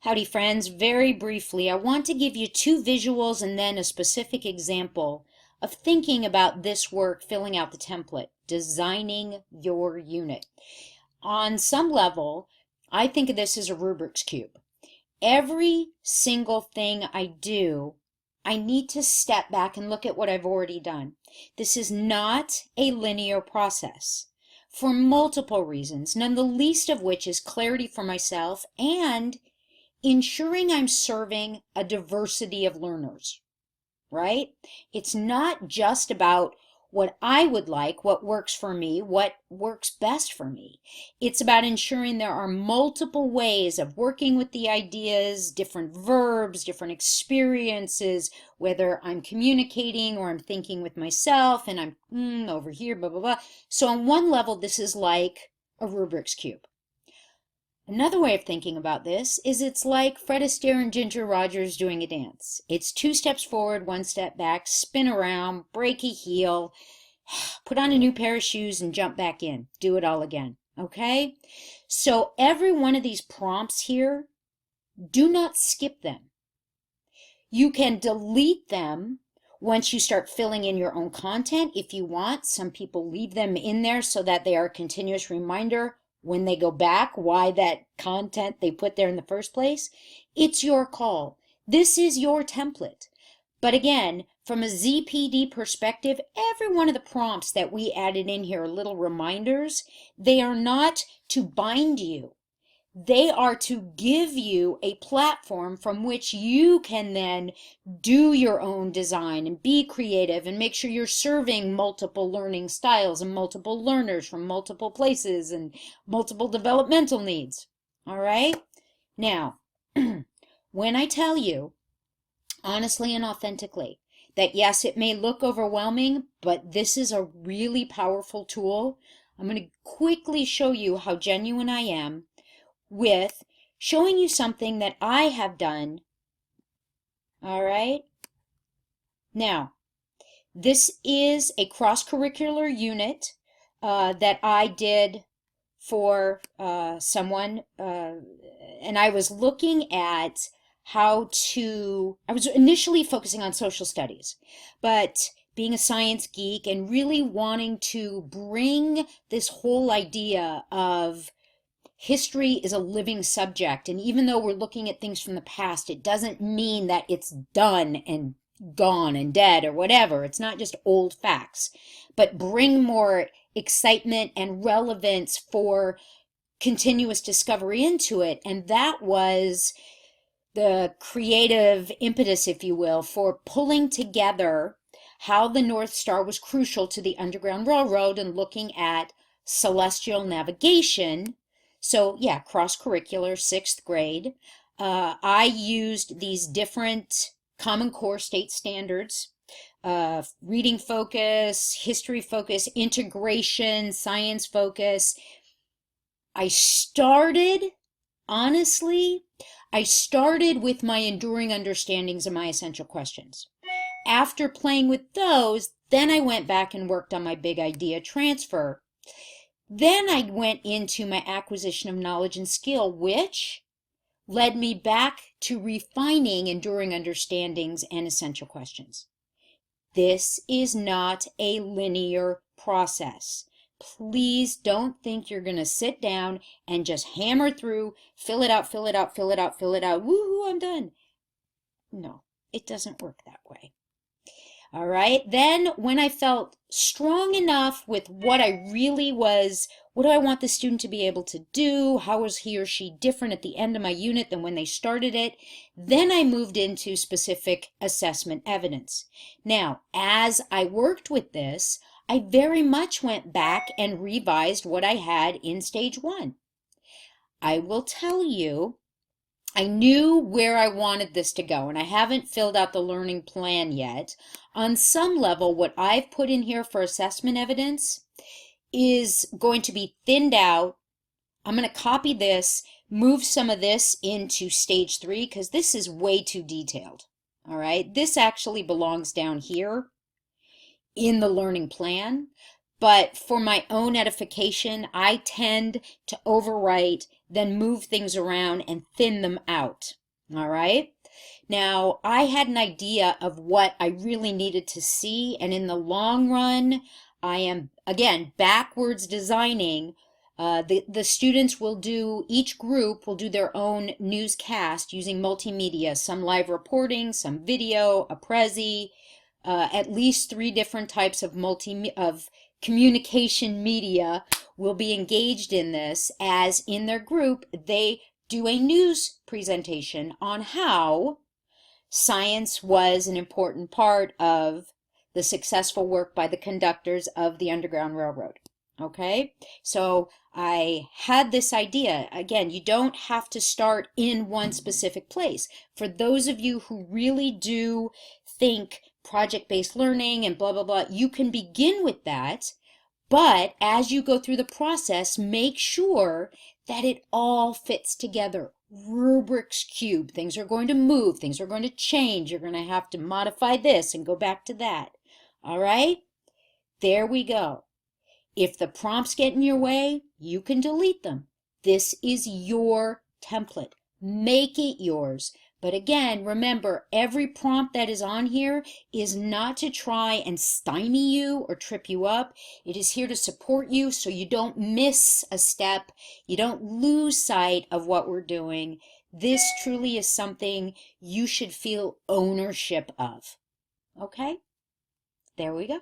Howdy friends, very briefly, I want to give you two visuals and then a specific example of thinking about this work, filling out the template, designing your unit. On some level, I think of this as a Rubik's Cube. Every single thing I do, I need to step back and look at what I've already done. This is not a linear process for multiple reasons, none the least of which is clarity for myself and ensuring I'm serving a diversity of learners, right? It's not just about what I would like, what works for me, what works best for me. It's about ensuring there are multiple ways of working with the ideas, different verbs, different experiences, whether I'm communicating or I'm thinking with myself and I'm over here, blah, blah, blah. So on one level, this is like a Rubik's Cube. Another way of thinking about this is it's like Fred Astaire and Ginger Rogers doing a dance. It's 2 steps forward, 1 step back, spin around, break a heel, put on a new pair of shoes and jump back in. Do it all again, okay? So every one of these prompts here, do not skip them. You can delete them once you start filling in your own content if you want. Some people leave them in there so that they are a continuous reminder when they go back, why that content they put there in the first place. It's your call. This is your template. But again, from a ZPD perspective, every one of the prompts that we added in here are little reminders. They are not to bind you. They are to give you a platform from which you can then do your own design and be creative and make sure you're serving multiple learning styles and multiple learners from multiple places and multiple developmental needs. All right? Now, when I tell you, honestly and authentically, that yes, it may look overwhelming, but this is a really powerful tool, I'm going to quickly show you how genuine I am with showing you something that I have done. All right. Now, this is a cross-curricular unit that I did for someone, and I was looking at how to, I was initially focusing on social studies, but being a science geek and really wanting to bring this whole idea of history is a living subject, and even though we're looking at things from the past, it doesn't mean that it's done and gone and dead or whatever. It's not just old facts, but bring more excitement and relevance for continuous discovery into it. And that was the creative impetus, if you will, for pulling together how the North Star was crucial to the Underground Railroad and looking at celestial navigation. So yeah, cross-curricular, 6th grade. I used these different Common Core state standards, reading focus, history focus, integration, science focus. Honestly, I started with my enduring understandings and my essential questions. After playing with those, then I went back and worked on my big idea transfer. Then I went into my acquisition of knowledge and skill, which led me back to refining enduring understandings and essential questions. This is not a linear process. Please don't think you're going to sit down and just hammer through, fill it out, fill it out, fill it out, fill it out. Woohoo, I'm done. No, it doesn't work that way. All right, then when I felt strong enough with what I really was, what do I want the student to be able to do? How was he or she different at the end of my unit than when they started it? Then I moved into specific assessment evidence. Now, as I worked with this, I very much went back and revised what I had in stage 1. I will tell you, I knew where I wanted this to go, and I haven't filled out the learning plan yet. On some level, what I've put in here for assessment evidence is going to be thinned out. I'm going to copy this, move some of this into stage 3, because this is way too detailed. All right, this actually belongs down here in the learning plan, but for my own edification, I tend to overwrite, then move things around and thin them out. All right. Now, I had an idea of what I really needed to see, and in the long run, I am, again, backwards designing. The students will do, each group will do their own newscast using multimedia, some live reporting, some video, a Prezi, at least 3 different types of communication media will be engaged in this, as in their group, they do a news presentation on how science was an important part of the successful work by the conductors of the Underground Railroad. Okay, so I had this idea. Again, you don't have to start in one specific place. For those of you who really do think project-based learning and blah, blah, blah, you can begin with that. But as you go through the process, make sure that it all fits together. Rubric's cube. Things are going to move. Things are going to change. You're going to have to modify this and go back to that. All right? There we go. If the prompts get in your way, you can delete them. This is your template. Make it yours. But again, remember, every prompt that is on here is not to try and stymie you or trip you up. It is here to support you so you don't miss a step. You don't lose sight of what we're doing. This truly is something you should feel ownership of. Okay? There we go.